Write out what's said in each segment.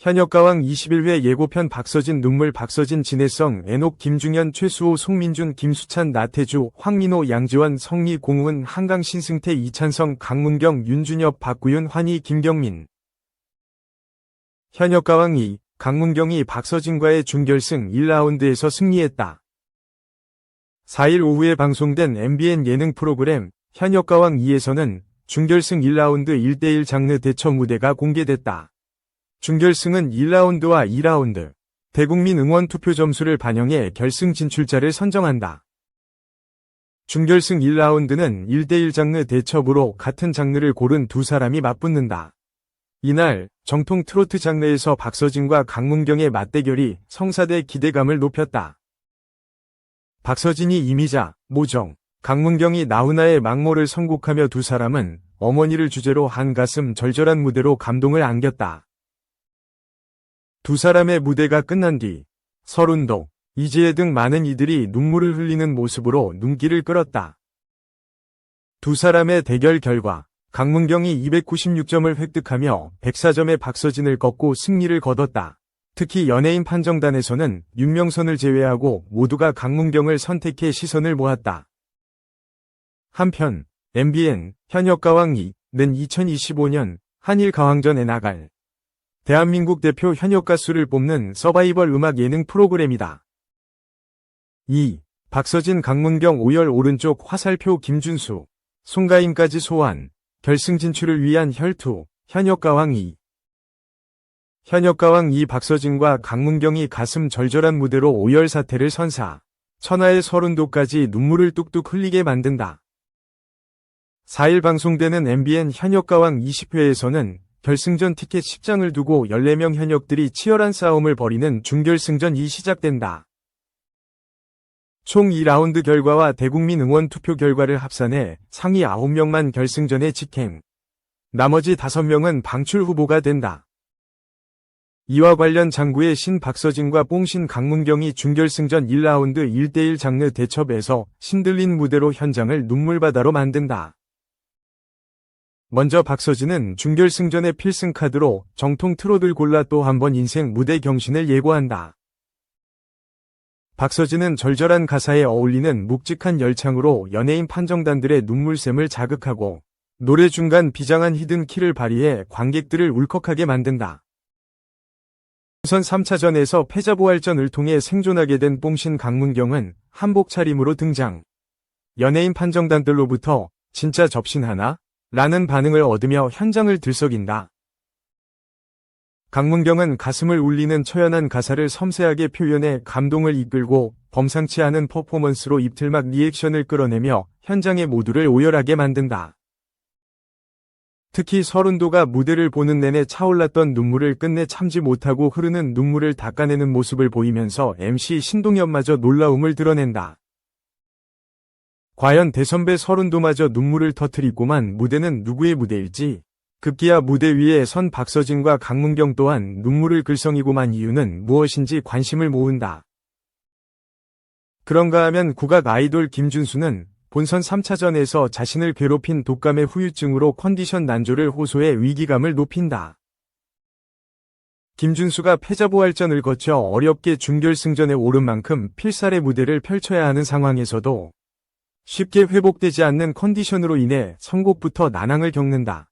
현역가왕 21회 예고편 박서진 눈물 박서진 진해성 애녹 김중현 최수호 송민준 김수찬 나태주 황민호 양지원 성리 공훈 한강 신승태 이찬성 강문경 윤준엽 박구윤 환희 김경민. 현역가왕 2 강문경이 박서진과의 준결승 1라운드에서 승리했다. 4일 오후에 방송된 MBN 예능 프로그램 현역가왕 2에서는 준결승 1라운드 1대1 장르 대처 무대가 공개됐다. 준결승은 1라운드와 2라운드, 대국민 응원 투표 점수를 반영해 결승 진출자를 선정한다. 준결승 1라운드는 1대1 장르 대첩으로 같은 장르를 고른 두 사람이 맞붙는다. 이날 정통 트로트 장르에서 박서진과 강문경의 맞대결이 성사대 기대감을 높였다. 박서진이 이미자, 모정, 강문경이 나훈아의 막모를 선곡하며 두 사람은 어머니를 주제로 한 가슴 절절한 무대로 감동을 안겼다. 두 사람의 무대가 끝난 뒤 설운도, 이재혜 등 많은 이들이 눈물을 흘리는 모습으로 눈길을 끌었다. 두 사람의 대결 결과 강문경이 296점을 획득하며 104점의 박서진을 꺾고 승리를 거뒀다. 특히 연예인 판정단에서는 윤명선을 제외하고 모두가 강문경을 선택해 시선을 모았다. 한편 MBN 현역가왕 2는 2025년 한일 가왕전에 나갈 대한민국 대표 현역 가수를 뽑는 서바이벌 음악 예능 프로그램이다. 2. 박서진 강문경 5열 오른쪽 화살표 김준수, 송가인까지 소환, 결승 진출을 위한 혈투, 현역가왕 2. 현역가왕 2 박서진과 강문경이 가슴 절절한 무대로 5열 사태를 선사, 천하의 설운도까지 눈물을 뚝뚝 흘리게 만든다. 4일 방송되는 MBN 현역가왕 20회에서는 결승전 티켓 10장을 두고 14명 현역들이 치열한 싸움을 벌이는 준결승전이 시작된다. 총 2라운드 결과와 대국민 응원 투표 결과를 합산해 상위 9명만 결승전에 직행. 나머지 5명은 방출 후보가 된다. 이와 관련 장구의 신 박서진과 뽕신 강문경이 준결승전 1라운드 1대1 장르 대첩에서 신들린 무대로 현장을 눈물바다로 만든다. 먼저 박서진은 준결승전의 필승카드로 정통 트롯을 골라 또 한 번 인생 무대 경신을 예고한다. 박서진은 절절한 가사에 어울리는 묵직한 열창으로 연예인 판정단들의 눈물샘을 자극하고 노래 중간 비장한 히든 키를 발휘해 관객들을 울컥하게 만든다. 본선 3차전에서 패자부활전을 통해 생존하게 된 뽕신 강문경은 한복 차림으로 등장. 연예인 판정단들로부터 진짜 접신하나? 라는 반응을 얻으며 현장을 들썩인다. 강문경은 가슴을 울리는 처연한 가사를 섬세하게 표현해 감동을 이끌고 범상치 않은 퍼포먼스로 입틀막 리액션을 끌어내며 현장의 모두를 오열하게 만든다. 특히 설운도가 무대를 보는 내내 차올랐던 눈물을 끝내 참지 못하고 흐르는 눈물을 닦아내는 모습을 보이면서 MC 신동엽마저 놀라움을 드러낸다. 과연 대선배 설운도마저 눈물을 터뜨리고만 무대는 누구의 무대일지. 급기야 무대 위에 선 박서진과 강문경 또한 눈물을 글썽이고만 이유는 무엇인지 관심을 모은다. 그런가 하면 국악 아이돌 김준수는 본선 3차전에서 자신을 괴롭힌 독감의 후유증으로 컨디션 난조를 호소해 위기감을 높인다. 김준수가 패자부활전을 거쳐 어렵게 준결승전에 오른 만큼 필살의 무대를 펼쳐야 하는 상황에서도 쉽게 회복되지 않는 컨디션으로 인해 선곡부터 난항을 겪는다.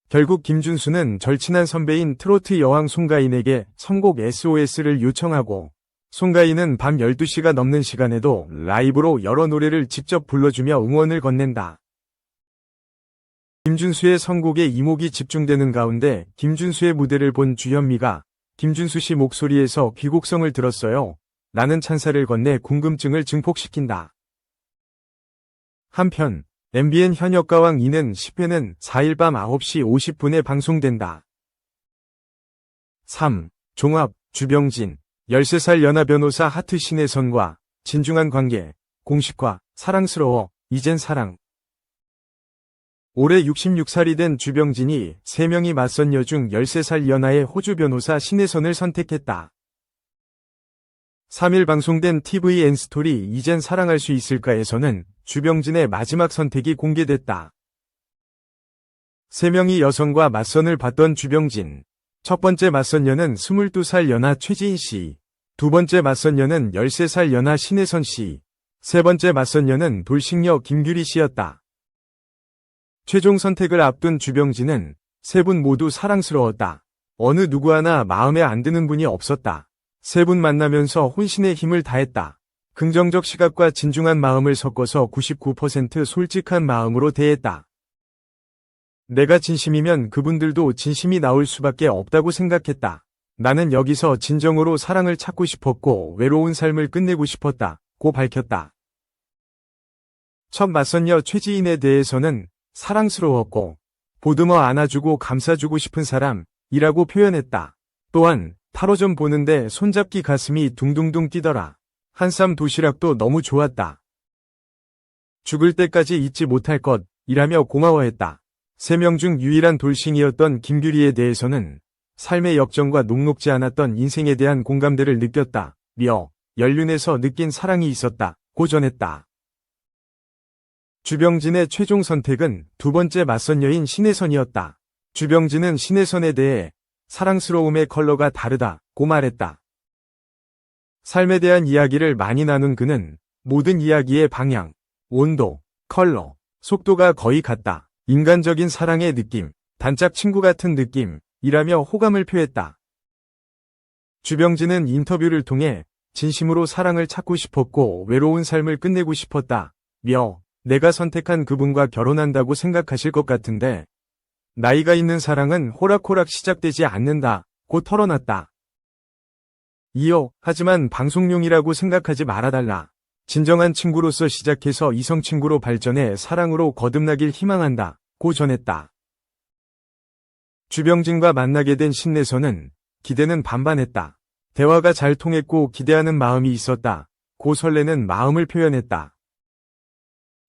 결국 김준수는 절친한 선배인 트로트 여왕 송가인에게 선곡 SOS를 요청하고 송가인은 밤 12시가 넘는 시간에도 라이브로 여러 노래를 직접 불러주며 응원을 건넨다. 김준수의 선곡에 이목이 집중되는 가운데 김준수의 무대를 본 주현미가 김준수 씨 목소리에서 귀곡성을 들었어요. 라는 찬사를 건네 궁금증을 증폭시킨다. 한편 MBN 현역가왕 2는 10회는 4일 밤 9시 50분에 방송된다. 3. 종합, 주병진, 13살 연하 변호사 하트 신혜선과 진중한 관계, 공식화, 사랑스러워, 이젠 사랑. 올해 66살이 된 주병진이 3명이 맞선 여 중 13살 연하의 호주 변호사 신혜선을 선택했다. 3일 방송된 TVN 스토리 이젠 사랑할 수 있을까에서는 주병진의 마지막 선택이 공개됐다. 3명이 여성과 맞선을 봤던 주병진. 첫 번째 맞선녀는 22살 연하 최지인 씨, 두 번째 맞선녀는 13살 연하 신혜선 씨, 세 번째 맞선녀는 돌싱녀 김규리 씨였다. 최종 선택을 앞둔 주병진은 세 분 모두 사랑스러웠다. 어느 누구 하나 마음에 안 드는 분이 없었다. 세 분 만나면서 혼신의 힘을 다했다. 긍정적 시각과 진중한 마음을 섞어서 99% 솔직한 마음으로 대했다. 내가 진심이면 그분들도 진심이 나올 수밖에 없다고 생각했다. 나는 여기서 진정으로 사랑을 찾고 싶었고 외로운 삶을 끝내고 싶었다고 밝혔다. 첫 맞선녀 최지인에 대해서는 사랑스러웠고 보듬어 안아주고 감싸주고 싶은 사람이라고 표현했다. 또한 타로점 보는데 손잡기 가슴이 둥둥둥 뛰더라. 한쌈 도시락도 너무 좋았다. 죽을 때까지 잊지 못할 것이라며 고마워했다. 세 명 중 유일한 돌싱이었던 김규리에 대해서는 삶의 역정과 녹록지 않았던 인생에 대한 공감대를 느꼈다며 연륜에서 느낀 사랑이 있었다고 전했다. 주병진의 최종 선택은 두 번째 맞선녀인 신혜선이었다. 주병진은 신혜선에 대해 사랑스러움의 컬러가 다르다고 말했다. 삶에 대한 이야기를 많이 나눈 그는 모든 이야기의 방향, 온도, 컬러, 속도가 거의 같다. 인간적인 사랑의 느낌, 단짝 친구 같은 느낌이라며 호감을 표했다. 주병진은 인터뷰를 통해 진심으로 사랑을 찾고 싶었고 외로운 삶을 끝내고 싶었다며 내가 선택한 그분과 결혼한다고 생각하실 것 같은데 나이가 있는 사랑은 호락호락 시작되지 않는다고 털어놨다. 이어 하지만 방송용이라고 생각하지 말아달라. 진정한 친구로서 시작해서 이성 친구로 발전해 사랑으로 거듭나길 희망한다고 전했다. 주병진과 만나게 된 신혜선은 기대는 반반했다. 대화가 잘 통했고 기대하는 마음이 있었다고 설레는 마음을 표현했다.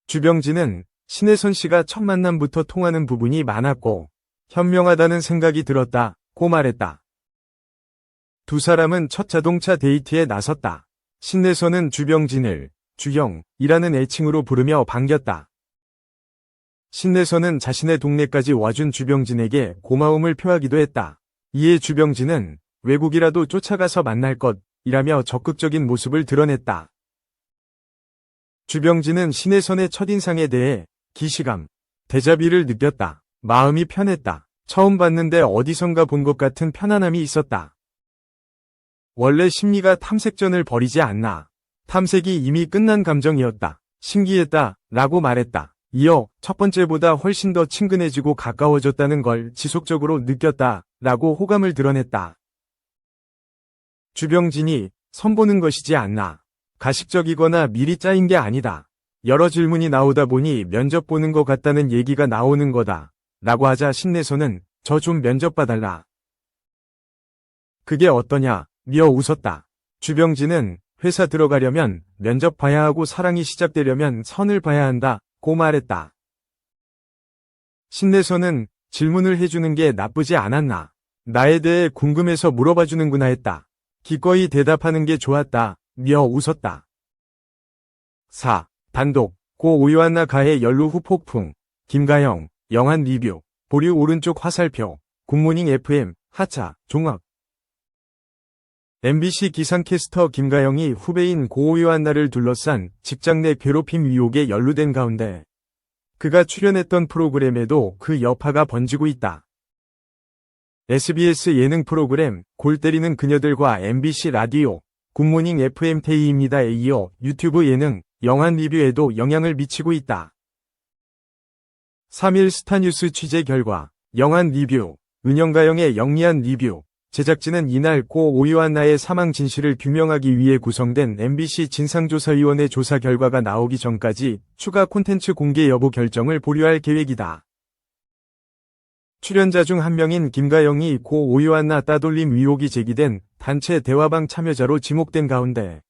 주병진은 신혜선 씨가 첫 만남부터 통하는 부분이 많았고 현명하다는 생각이 들었다고 말했다. 두 사람은 첫 자동차 데이트에 나섰다. 신혜선은 주병진을 주형이라는 애칭으로 부르며 반겼다. 신혜선은 자신의 동네까지 와준 주병진에게 고마움을 표하기도 했다. 이에 주병진은 외국이라도 쫓아가서 만날 것이라며 적극적인 모습을 드러냈다. 주병진은 신혜선의 첫인상에 대해 기시감, 데자비를 느꼈다. 마음이 편했다. 처음 봤는데 어디선가 본 것 같은 편안함이 있었다. 원래 심리가 탐색전을 벌이지 않나. 탐색이 이미 끝난 감정이었다. 신기했다 라고 말했다. 이어 첫 번째보다 훨씬 더 친근해지고 가까워졌다는 걸 지속적으로 느꼈다 라고 호감을 드러냈다. 주병진이 선보는 것이지 않나. 가식적이거나 미리 짜인 게 아니다. 여러 질문이 나오다 보니 면접 보는 것 같다는 얘기가 나오는 거다 라고 하자 신혜선은 저 좀 면접 봐달라. 그게 어떠냐? 며 웃었다. 주병진은 회사 들어가려면 면접 봐야 하고 사랑이 시작되려면 선을 봐야 한다고 말했다. 신혜선은 질문을 해주는 게 나쁘지 않았나. 나에 대해 궁금해서 물어봐주는구나 했다. 기꺼이 대답하는 게 좋았다. 며 웃었다. 4. 단독 고 오요한나 가해 연루 후 폭풍 김가영 영한 리뷰 보류 오른쪽 화살표 굿모닝 FM 하차 종합 MBC 기상캐스터 김가영이 후배인 고 오요한나를 둘러싼 직장 내 괴롭힘 의혹에 연루된 가운데 그가 출연했던 프로그램에도 그 여파가 번지고 있다. SBS 예능 프로그램 골 때리는 그녀들과 MBC 라디오 굿모닝 FM 테이입니다에 이어 유튜브 예능 영한 리뷰에도 영향을 미치고 있다. 3일 스타뉴스 취재 결과 영한 리뷰, 은영가영의 영리한 리뷰, 제작진은 이날 고 오요한나의 사망 진실을 규명하기 위해 구성된 MBC 진상조사위원회 조사 결과가 나오기 전까지 추가 콘텐츠 공개 여부 결정을 보류할 계획이다. 출연자 중 한 명인 김가영이 고 오요한나 따돌림 의혹이 제기된 단체 대화방 참여자로 지목된 가운데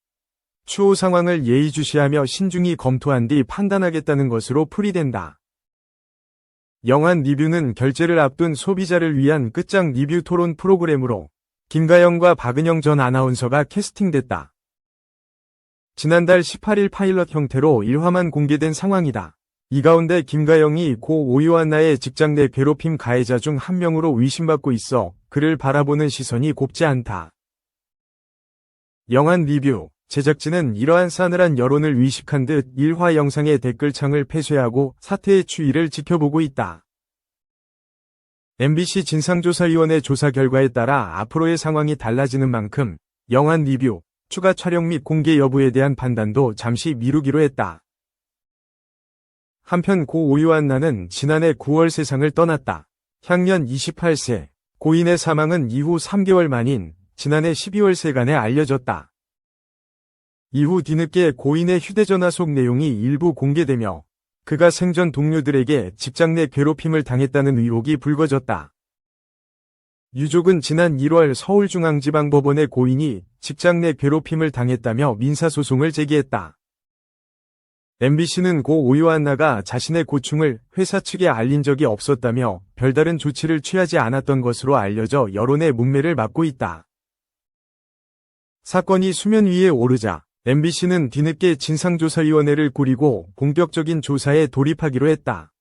추후 상황을 예의주시하며 신중히 검토한 뒤 판단하겠다는 것으로 풀이된다. 영한 리뷰는 결제를 앞둔 소비자를 위한 끝장 리뷰 토론 프로그램으로 김가영과 박은영 전 아나운서가 캐스팅됐다. 지난달 18일 파일럿 형태로 1화만 공개된 상황이다. 이 가운데 김가영이 고 오요한나의 직장 내 괴롭힘 가해자 중 한 명으로 의심받고 있어 그를 바라보는 시선이 곱지 않다. 영한 리뷰. 제작진은 이러한 싸늘한 여론을 위식한 듯 1화 영상의 댓글창을 폐쇄하고 사태의 추이를 지켜보고 있다. MBC 진상조사위원회 조사 결과에 따라 앞으로의 상황이 달라지는 만큼 영한 리뷰, 추가 촬영 및 공개 여부에 대한 판단도 잠시 미루기로 했다. 한편 고 오유한나는 지난해 9월 세상을 떠났다. 향년 28세, 고인의 사망은 이후 3개월 만인 지난해 12월세간에 알려졌다. 이후 뒤늦게 고인의 휴대전화 속 내용이 일부 공개되며 그가 생전 동료들에게 직장 내 괴롭힘을 당했다는 의혹이 불거졌다. 유족은 지난 1월 서울중앙지방법원에 고인이 직장 내 괴롭힘을 당했다며 민사소송을 제기했다. MBC는 고 오유한나가 자신의 고충을 회사 측에 알린 적이 없었다며 별다른 조치를 취하지 않았던 것으로 알려져 여론의 문매를 맞고 있다. 사건이 수면 위에 오르자 MBC는 뒤늦게 진상조사위원회를 꾸리고 본격적인 조사에 돌입하기로 했다.